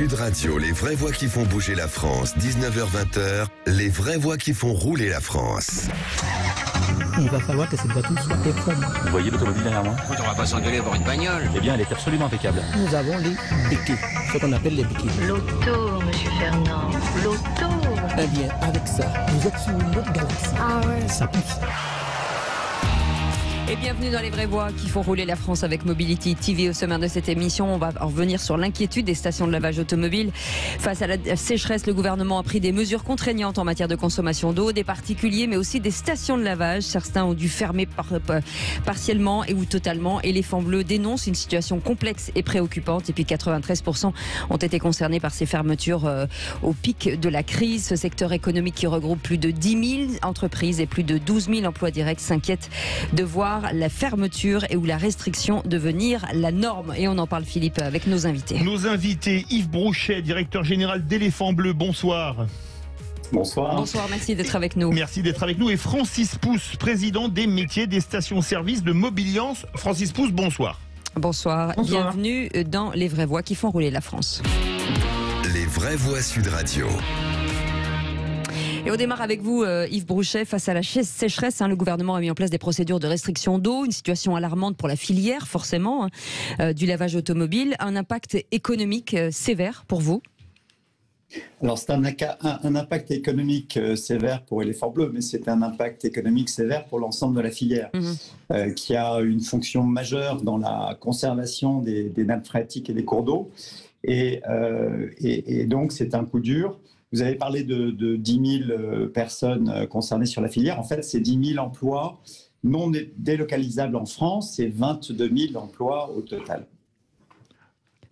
Sud Radio, les vraies voix qui font bouger la France, 19h-20h, les vraies voix qui font rouler la France. Il va falloir que cette voiture soit performante. Vous voyez l'automobile derrière moi? On va pas s'engueuler pour une bagnole. Eh bien, elle est absolument impeccable. Nous avons les béquets, ce qu'on appelle les béquets. L'auto, monsieur Fernand, l'auto. Eh bien, avec ça, vous êtes sur une autre galaxie. Ah ouais. Ça pousse. Et bienvenue dans les vraies voix qui font rouler la France avec Mobility TV. Au sommaire de cette émission, on va en revenir sur l'inquiétude des stations de lavage automobile. Face à la sécheresse, le gouvernement a pris des mesures contraignantes en matière de consommation d'eau, des particuliers, mais aussi des stations de lavage. Certains ont dû fermer partiellement ou totalement. Éléphant Bleu dénonce une situation complexe et préoccupante. Et puis 93% ont été concernés par ces fermetures au pic de la crise. Ce secteur économique qui regroupe plus de 10 000 entreprises et plus de 12 000 emplois directs s'inquiète de voir la fermeture et ou la restriction devenir la norme. Et on en parle, Philippe, avec nos invités. Nos invités, Yves Brouchet, directeur général d'Éléphant Bleu, bonsoir. Bonsoir. Bonsoir, merci d'être avec nous. Merci d'être avec nous. Et Francis Pousse, président des métiers des stations-service de Mobiliance. Francis Pousse, bonsoir. Bonsoir. Bienvenue dans les vraies voix qui font rouler la France. Les vraies voix Sud Radio. Et on démarre avec vous, Yves Brouchet. Face à la sécheresse, le gouvernement a mis en place des procédures de restriction d'eau, une situation alarmante pour la filière, forcément, du lavage automobile. Un impact économique sévère pour vous? Alors, c'est un impact économique sévère pour Éléphant Bleu, mais c'est un impact économique sévère pour l'ensemble de la filière, qui a une fonction majeure dans la conservation des nappes phréatiques et des cours d'eau. Et donc, c'est un coup dur. Vous avez parlé de 10 000 personnes concernées sur la filière. En fait, c'est 10 000 emplois non délocalisables en France. C'est 22 000 emplois au total.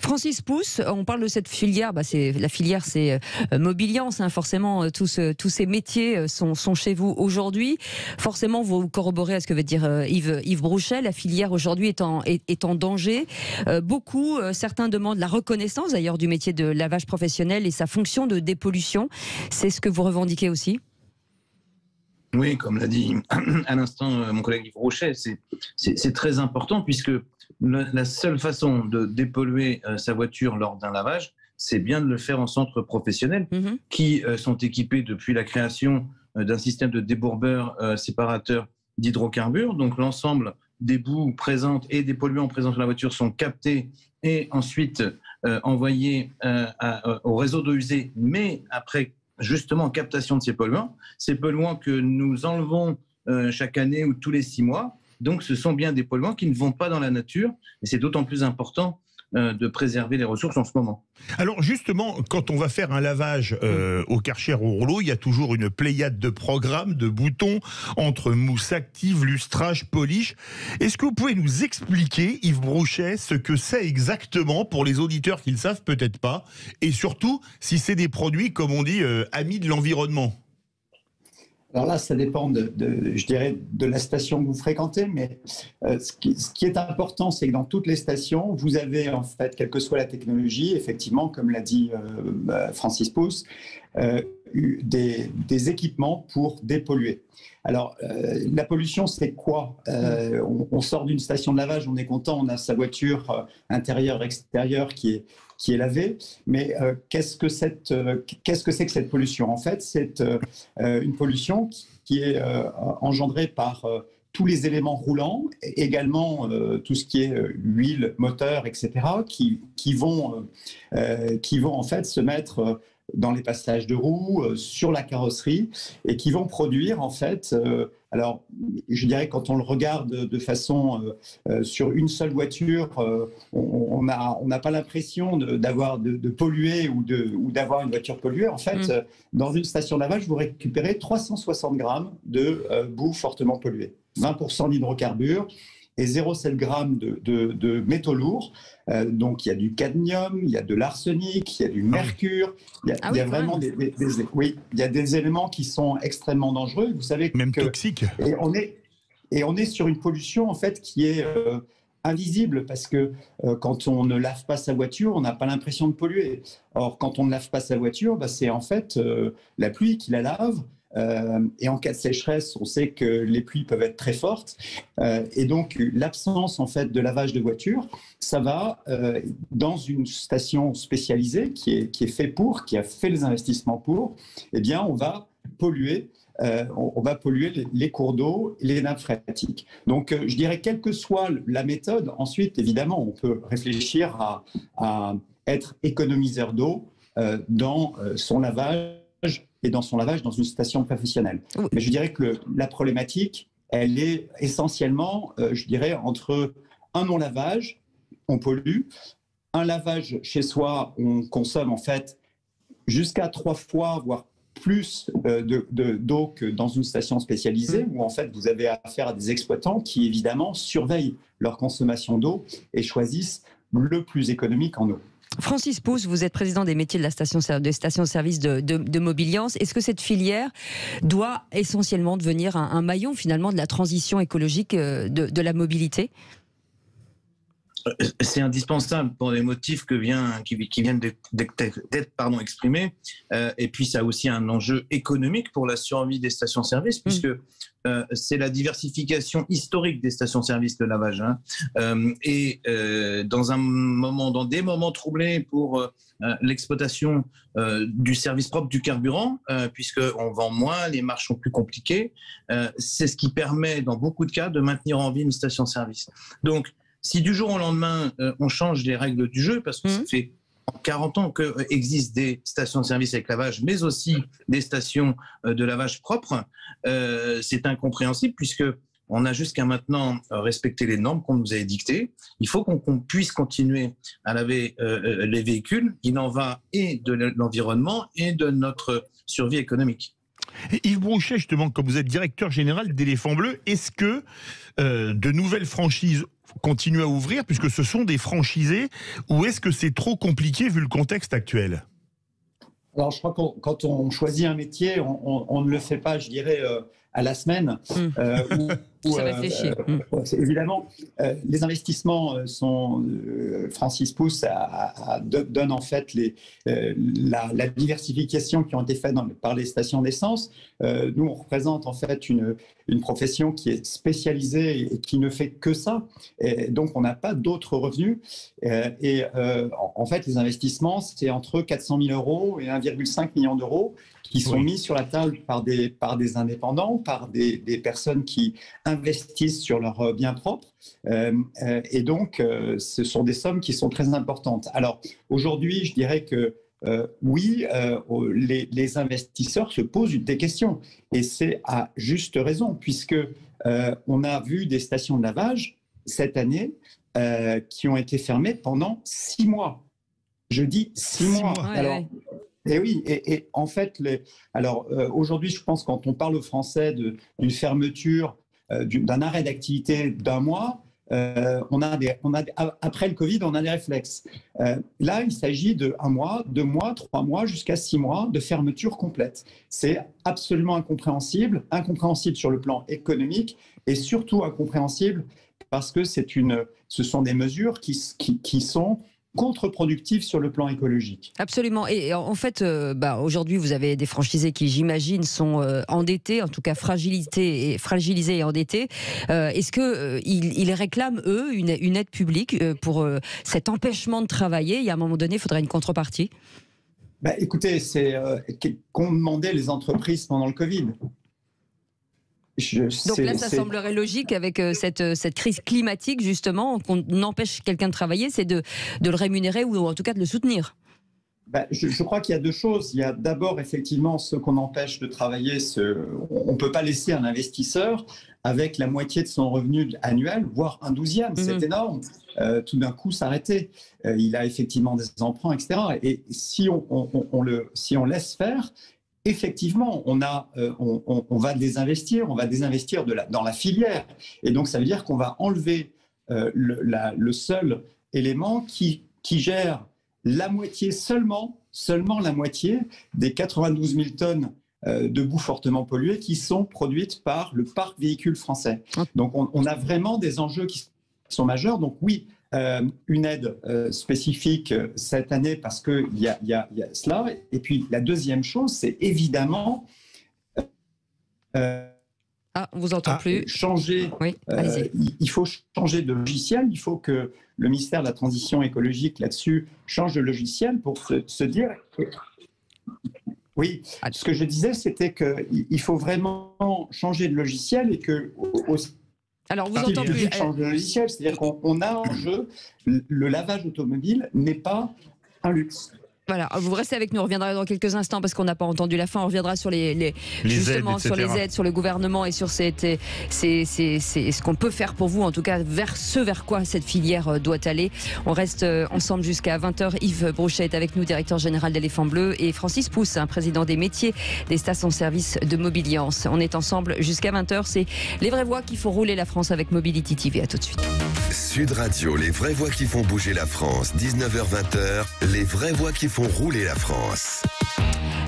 Francis Pousse, on parle de cette filière. La filière, c'est Mobiliance. Forcément, tous ces métiers sont chez vous aujourd'hui. Forcément, vous corroborez à ce que veut dire Yves Brouchet. La filière aujourd'hui est en danger. Certains demandent la reconnaissance d'ailleurs du métier de lavage professionnel et sa fonction de dépollution. C'est ce que vous revendiquez aussi? Oui, comme l'a dit à l'instant mon collègue Yves Brouchet, c'est très important puisque la seule façon de dépolluer sa voiture lors d'un lavage, c'est bien de le faire en centre professionnel qui sont équipés depuis la création d'un système de débourbeur séparateur d'hydrocarbures. Donc l'ensemble des boues présentes et des polluants présents sur la voiture sont captés et ensuite envoyés au réseau d'eau usée, mais après justement captation de ces polluants que nous enlevons chaque année ou tous les 6 mois. Donc ce sont bien des polluants qui ne vont pas dans la nature et c'est d'autant plus important de préserver les ressources en ce moment. Alors justement, quand on va faire un lavage au Karcher ou au rouleau, il y a toujours une pléiade de programmes, de boutons, entre mousse active, lustrage, polish. Est-ce que vous pouvez nous expliquer, Yves Brouchet, ce que c'est exactement pour les auditeurs qui ne le savent peut-être pas, et surtout si c'est des produits, comme on dit, amis de l'environnement? Alors là, ça dépend je dirais, de la station que vous fréquentez, mais ce qui est important, c'est que dans toutes les stations, vous avez en fait, quelle que soit la technologie, effectivement, comme l'a dit Francis Pousse, des équipements pour dépolluer. Alors, la pollution, c'est quoi? On sort d'une station de lavage, on est content, on a sa voiture intérieure, extérieure qui est lavée, mais qu'est-ce que c'est que cette pollution? En fait, c'est une pollution qui est engendrée par tous les éléments roulants, également tout ce qui est huile, moteur, etc., qui vont en fait se mettre dans les passages de roues, sur la carrosserie, et qui vont produire en fait, alors je dirais quand on le regarde de façon sur une seule voiture, on n'a pas l'impression de polluer ou d'avoir une voiture polluée. En fait, dans une station de lavage, vous récupérez 360 grammes de boue fortement polluée, 20% d'hydrocarbures et 0,7 g de métaux lourds. Donc il y a du cadmium, il y a de l'arsenic, il y a du mercure, il y a vraiment il y a des éléments qui sont extrêmement dangereux. Vous savez même toxiques. Et on est sur une pollution en fait qui est invisible parce que quand on ne lave pas sa voiture, on n'a pas l'impression de polluer. Or, quand on ne lave pas sa voiture, c'est en fait la pluie qui la lave. Et en cas de sécheresse, on sait que les pluies peuvent être très fortes. Et donc, l'absence en fait de lavage de voitures, ça va dans une station spécialisée qui est fait pour, qui a fait les investissements pour. Eh bien, on va polluer. On va polluer les cours d'eau, les nappes phréatiques. Donc, je dirais, quelle que soit la méthode, ensuite, évidemment, on peut réfléchir à être économiseur d'eau dans son lavage et dans son lavage dans une station professionnelle. Oui. Mais je dirais que la problématique, elle est essentiellement, je dirais, entre un non-lavage, on pollue, un lavage chez soi, on consomme en fait jusqu'à 3 fois, voire plus d'eau que dans une station spécialisée, où en fait vous avez affaire à des exploitants qui évidemment surveillent leur consommation d'eau et choisissent le plus économique en eau. Francis Pousse, vous êtes président des métiers de la station-service de Mobiliance. Est-ce que cette filière doit essentiellement devenir un maillon finalement de la transition écologique de la mobilité ? C'est indispensable pour les motifs qui viennent d'être exprimés. Et puis, ça a aussi un enjeu économique pour la survie des stations-service, puisque c'est la diversification historique des stations-service de lavage. Dans des moments troublés pour l'exploitation du service propre du carburant, puisqu'on vend moins, les marges sont plus compliquées, c'est ce qui permet, dans beaucoup de cas, de maintenir en vie une station-service. Donc, si du jour au lendemain, on change les règles du jeu, parce que ça fait 40 ans qu'existent des stations de service avec lavage, mais aussi des stations de lavage propres, c'est incompréhensible, puisqu'on a jusqu'à maintenant respecté les normes qu'on nous a dictées. Il faut qu'on puisse continuer à laver les véhicules. Il en va et de l'environnement et de notre survie économique. Yves Brouchet, justement, comme vous êtes directeur général d'Éléphant Bleu, est-ce que de nouvelles franchises continuent à ouvrir, puisque ce sont des franchisés, ou est-ce que c'est trop compliqué vu le contexte actuel ? Alors, je crois que quand on choisit un métier, on ne le fait pas, je dirais, à la semaine. Ça réfléchit. Évidemment, les investissements sont... Francis Pousse donne en fait la diversification qui ont été faite par les stations d'essence. Nous, on représente en fait une profession qui est spécialisée et qui ne fait que ça. Et donc, on n'a pas d'autres revenus. En fait, les investissements, c'est entre 400 000 euros et 1,5 million d'euros qui sont mis sur la table par des indépendants, par des personnes qui investissent sur leurs biens propres. Et donc, ce sont des sommes qui sont très importantes. Alors, aujourd'hui, je dirais que les investisseurs se posent des questions. Et c'est à juste raison, puisque on a vu des stations de lavage cette année qui ont été fermées pendant 6 mois. Je dis 6 mois. Alors, et oui, et en fait, aujourd'hui, je pense quand on parle aux Français d'une fermeture, d'un arrêt d'activité d'1 mois, après le Covid, on a des réflexes. Là, il s'agit de 1 mois, 2 mois, 3 mois, jusqu'à 6 mois de fermeture complète. C'est absolument incompréhensible sur le plan économique et surtout incompréhensible parce que ce sont des mesures qui sont contre-productif sur le plan écologique. Absolument. Et en fait, aujourd'hui, vous avez des franchisés qui, j'imagine, sont endettés, en tout cas fragilisés et endettés. Est-ce qu'ils réclament, eux, une aide publique pour cet empêchement de travailler ? Il y a un moment donné, il faudrait une contrepartie. Écoutez, c'est qu'ont demandé les entreprises pendant le Covid. Donc là, ça semblerait logique avec cette crise climatique, justement, qu'on empêche quelqu'un de travailler, c'est de le rémunérer ou en tout cas de le soutenir. Je crois qu'il y a 2 choses. Il y a d'abord, effectivement, ceux qu'on empêche de travailler. On ne peut pas laisser un investisseur avec la moitié de son revenu annuel, voire un 12e. C'est énorme. Tout d'un coup, s'arrêter. Il a effectivement des emprunts, etc. Et si on laisse faire, effectivement, on va désinvestir, dans la filière. Et donc, ça veut dire qu'on va enlever le seul élément qui gère la moitié seulement la moitié des 92 000 tonnes de boue fortement polluée qui sont produites par le parc véhicule français. Donc, on a vraiment des enjeux qui sont majeurs. Donc, oui, une aide spécifique cette année parce qu'il y a cela. Et puis la deuxième chose, c'est évidemment On vous entend plus. Changer. Oui, allez-y. Il faut changer de logiciel. Il faut que le ministère de la Transition écologique là-dessus change de logiciel pour se dire. Oui, ce que je disais, c'était qu'il faut vraiment changer de logiciel et que. Alors, vous entend plus. Change de logiciel, c'est-à-dire qu'on a en jeu le lavage automobile n'est pas un luxe. Voilà, vous restez avec nous, on reviendra dans quelques instants parce qu'on n'a pas entendu la fin, on reviendra sur justement aides, sur les aides, sur le gouvernement et sur c'est ce qu'on peut faire pour vous, en tout cas vers quoi cette filière doit aller. On reste ensemble jusqu'à 20h. Yves Brouchet est avec nous, directeur général d'Éléphant Bleu, et Francis Pousse, président des métiers des stations-service de Mobiliance. On est ensemble jusqu'à 20h, c'est les vraies voix qui font rouler la France avec Mobility TV. À tout de suite. Sud Radio, les vraies voix qui font bouger la France. 19h-20h, les vraies voix qui font rouler la France.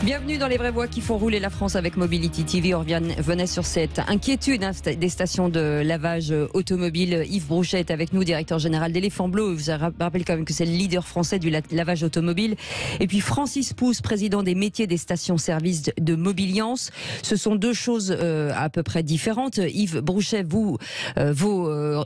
Bienvenue dans les vraies voix qui font rouler la France avec Mobility TV. On venait sur cette inquiétude des stations de lavage automobile. Yves Brouchet est avec nous, directeur général d'Éléphant Bleu. Je vous rappelle quand même que c'est le leader français du lavage automobile. Et puis Francis Pousse, président des métiers des stations-service de Mobiliance. Ce sont deux choses à peu près différentes. Yves Brouchet, vos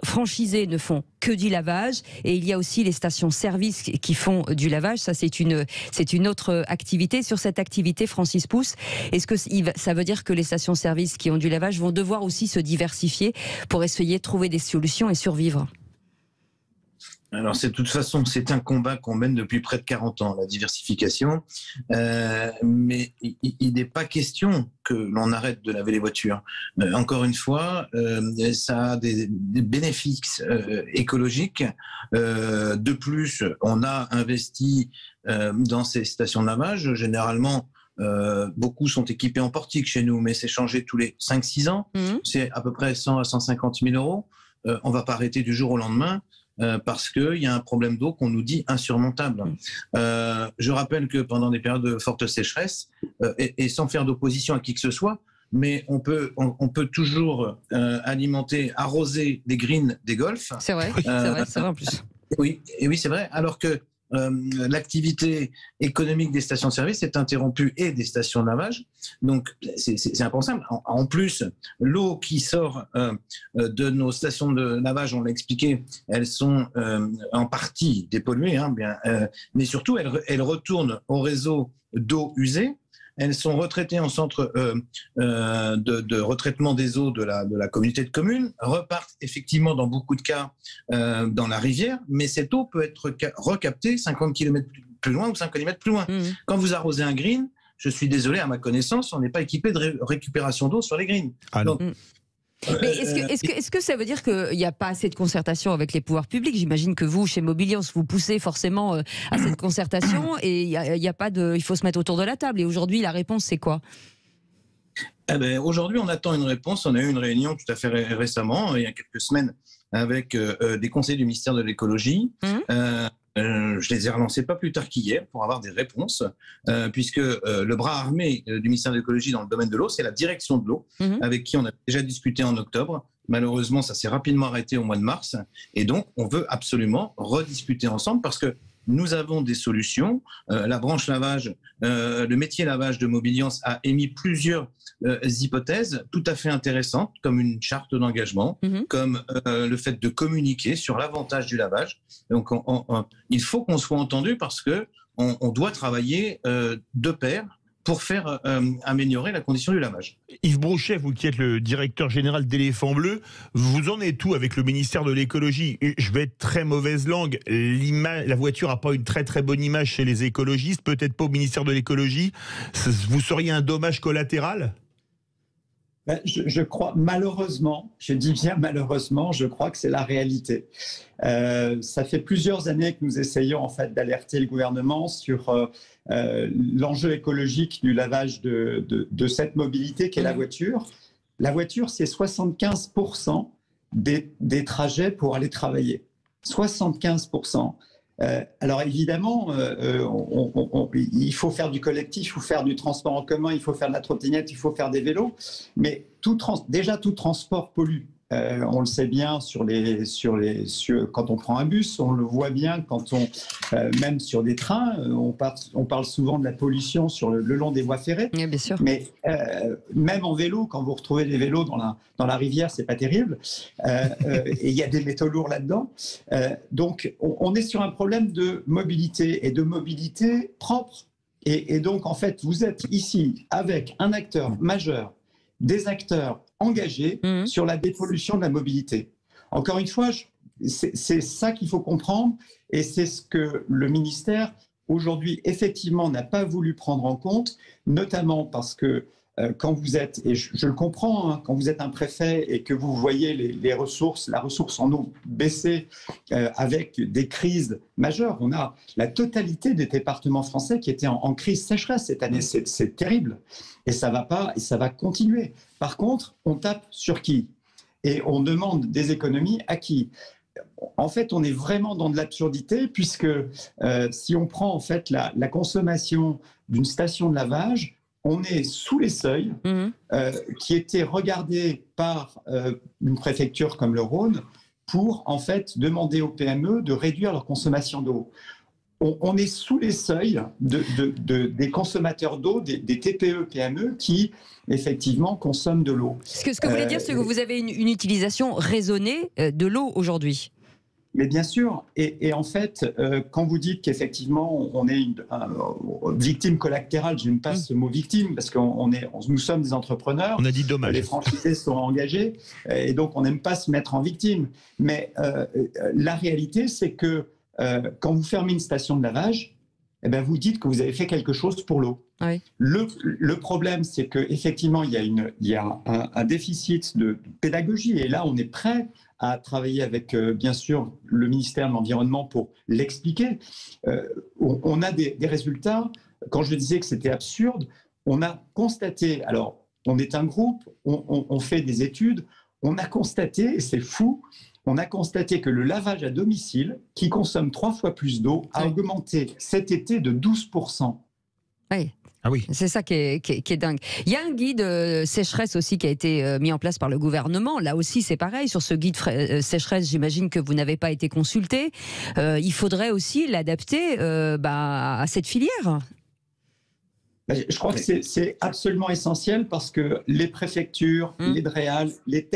franchisés ne font que du lavage, et il y a aussi les stations-service qui font du lavage. Ça, c'est une autre activité. Sur cette activité, Francis Pousse, est-ce que ça veut dire que les stations-service qui ont du lavage vont devoir aussi se diversifier pour essayer de trouver des solutions et survivre ? Alors, de toute façon, c'est un combat qu'on mène depuis près de 40 ans, la diversification. Mais il n'est pas question que l'on arrête de laver les voitures. Encore une fois, ça a des bénéfices écologiques. De plus, on a investi dans ces stations de lavage. Généralement, beaucoup sont équipés en portique chez nous, mais c'est changé tous les 5-6 ans. C'est à peu près 100 à 150 000 euros. On ne va pas arrêter du jour au lendemain. Parce qu'il y a un problème d'eau qu'on nous dit insurmontable. Je rappelle que pendant des périodes de forte sécheresse, et sans faire d'opposition à qui que ce soit, mais on peut toujours arroser des greens des golfs. C'est vrai, c'est vrai en plus. Oui, c'est vrai, alors que l'activité économique des stations-service est interrompue et des stations de lavage. Donc, c'est impensable. En plus, l'eau qui sort de nos stations de lavage, on l'a expliqué, elles sont en partie dépolluées, mais surtout, elles retournent au réseau d'eau usée. Elles sont retraitées en centre de retraitement des eaux de la communauté de communes, repartent effectivement dans beaucoup de cas dans la rivière, mais cette eau peut être recaptée 50 km plus loin ou 5 km plus loin. Quand vous arrosez un green, je suis désolé, à ma connaissance, on n'est pas équipé de récupération d'eau sur les greens. Donc, mais est-ce que ça veut dire qu'il n'y a pas assez de concertation avec les pouvoirs publics ? J'imagine que vous, chez Mobiliance, vous poussez forcément à cette concertation et il faut se mettre autour de la table. Et aujourd'hui, la réponse, c'est quoi ? Aujourd'hui, on attend une réponse. On a eu une réunion tout à fait récemment, il y a quelques semaines, avec des conseillers du ministère de l'écologie. Je les ai relancés pas plus tard qu'hier pour avoir des réponses, puisque le bras armé du ministère de l'écologie dans le domaine de l'eau, c'est la direction de l'eau, avec qui on a déjà discuté en octobre. Malheureusement, ça s'est rapidement arrêté au mois de mars, et donc on veut absolument rediscuter ensemble parce que nous avons des solutions. La branche lavage, le métier lavage de Mobiliance a émis plusieurs hypothèses tout à fait intéressantes, comme une charte d'engagement, comme le fait de communiquer sur l'avantage du lavage. Donc, il faut qu'on soit entendu parce que on doit travailler de pair pour faire améliorer la condition du lavage. Yves Brouchet, vous qui êtes le directeur général d'Éléphant Bleu, vous en êtes où avec le ministère de l'écologie ? Je vais être très mauvaise langue, la voiture n'a pas une très très bonne image chez les écologistes, peut-être pas au ministère de l'écologie. Vous seriez un dommage collatéral ? Je crois, malheureusement, je dis bien malheureusement, je crois que c'est la réalité. Ça fait plusieurs années que nous essayons en fait d'alerter le gouvernement sur l'enjeu écologique du lavage de cette mobilité qu'est la voiture. La voiture, c'est 75% des trajets pour aller travailler. 75%. Alors évidemment, il faut faire du collectif, il faut faire du transport en commun, il faut faire de la trottinette, il faut faire des vélos, mais déjà tout transport pollue. On le sait bien quand on prend un bus, on le voit bien quand même sur des trains, on parle souvent de la pollution sur le long des voies ferrées. Oui, bien sûr. Mais même en vélo, quand vous retrouvez des vélos dans la rivière, c'est pas terrible. Et il y a des métaux lourds là-dedans. Donc, on est sur un problème de mobilité et de mobilité propre. Et donc, en fait, vous êtes ici avec un acteur majeur, des acteurs engagés sur la dépollution de la mobilité. Encore une fois, c'est ça qu'il faut comprendre et c'est ce que le ministère, aujourd'hui, effectivement, n'a pas voulu prendre en compte, notamment parce que quand vous êtes, et je le comprends, hein, quand vous êtes un préfet et que vous voyez la ressource en eau baisser avec des crises majeures, on a la totalité des départements français qui étaient en crise sécheresse cette année, c'est terrible. Et ça va pas, et ça va continuer. Par contre, on tape sur qui? Et on demande des économies à qui? En fait, on est vraiment dans de l'absurdité puisque si on prend en fait la consommation d'une station de lavage, on est sous les seuils qui étaient regardés par une préfecture comme le Rhône pour en fait demander aux PME de réduire leur consommation d'eau. On est sous les seuils des consommateurs d'eau, des TPE, PME qui effectivement consomment de l'eau. Ce que vous voulez dire, c'est que vous avez une utilisation raisonnée de l'eau aujourd'hui. Mais bien sûr, et en fait, quand vous dites qu'effectivement on est une victime collatérale, j'aime pas ce mot victime parce que nous sommes des entrepreneurs. On a dit dommage. Les franchisés sont engagés et donc on n'aime pas se mettre en victime. Mais la réalité, c'est que quand vous fermez une station de lavage, eh ben vous dites que vous avez fait quelque chose pour l'eau. Oui. Le problème, c'est qu'effectivement, il y a un déficit de pédagogie et là, on est prêt à travailler avec, bien sûr, le ministère de l'Environnement pour l'expliquer. On a des résultats. Quand je disais que c'était absurde, on a constaté, alors on est un groupe, on fait des études, on a constaté, et c'est fou, on a constaté que le lavage à domicile, qui consomme 3 fois plus d'eau, a augmenté cet été de 12%. Oui. Ah oui. C'est ça qui est dingue. Il y a un guide sécheresse aussi qui a été mis en place par le gouvernement. Là aussi, c'est pareil. Sur ce guide sécheresse, j'imagine que vous n'avez pas été consulté. Il faudrait aussi l'adapter à cette filière. Je crois que c'est absolument essentiel parce que les préfectures, les DREAL, les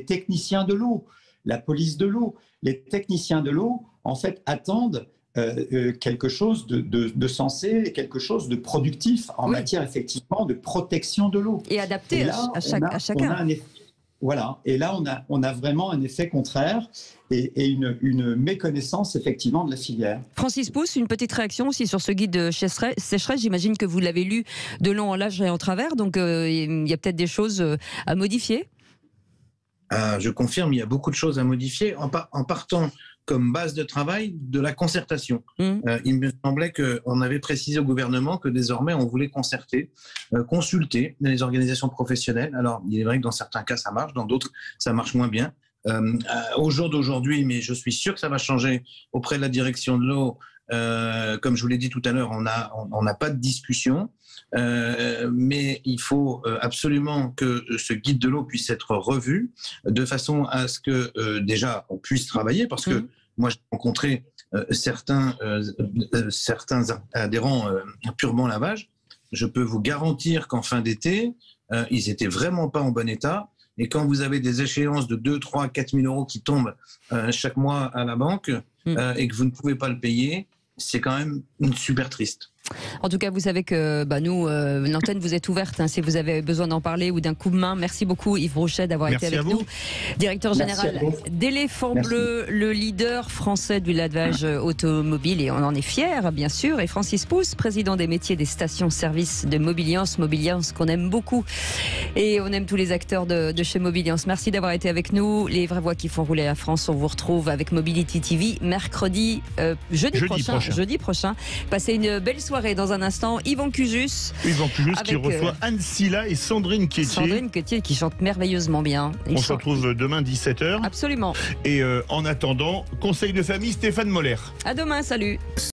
techniciens de l'eau, la police de l'eau, les techniciens de l'eau, en fait, attendent quelque chose de sensé, quelque chose de productif en matière effectivement de protection de l'eau. Et adapté à chacun. Voilà. Et là, on a vraiment un effet contraire et une méconnaissance effectivement de la filière. Francis Pousse, une petite réaction aussi sur ce guide de sécheresse. J'imagine que vous l'avez lu de long en large et en travers, donc il y a peut-être des choses à modifier. Je confirme, il y a beaucoup de choses à modifier en partant comme base de travail de la concertation. Il me semblait qu'on avait précisé au gouvernement que désormais on voulait concerter, consulter les organisations professionnelles. Alors il est vrai que dans certains cas ça marche, dans d'autres ça marche moins bien. Au jour d'aujourd'hui, mais je suis sûr que ça va changer auprès de la direction de l'eau. Comme je vous l'ai dit tout à l'heure, on n'a pas de discussion, mais il faut absolument que ce guide de l'eau puisse être revu de façon à ce que déjà on puisse travailler, parce que moi j'ai rencontré certains adhérents purement lavage. Je peux vous garantir qu'en fin d'été, ils étaient vraiment pas en bon état. Et quand vous avez des échéances de 2, 3, 4 000 euros qui tombent chaque mois à la banque et que vous ne pouvez pas le payer, c'est quand même super triste. En tout cas, vous savez que nous, l'antenne vous est ouverte si vous avez besoin d'en parler ou d'un coup de main. Merci beaucoup Yves Rochet d'avoir été avec nous. Directeur général d'Éléphant Bleu, le leader français du lavage automobile, et on en est fiers bien sûr. Et Francis Pousse, président des métiers des stations-service de Mobiliance qu'on aime beaucoup. Et on aime tous les acteurs de chez Mobiliance. Merci d'avoir été avec nous. Les vraies voix qui font rouler la France, on vous retrouve avec Mobility TV jeudi prochain. Passez une belle soirée. Dans un instant, Yvan Cujus qui reçoit Anne Silla et Sandrine Quétier qui chante merveilleusement bien. On se retrouve demain 17h. Absolument. Et en attendant, conseil de famille Stéphane Moller. À demain, salut.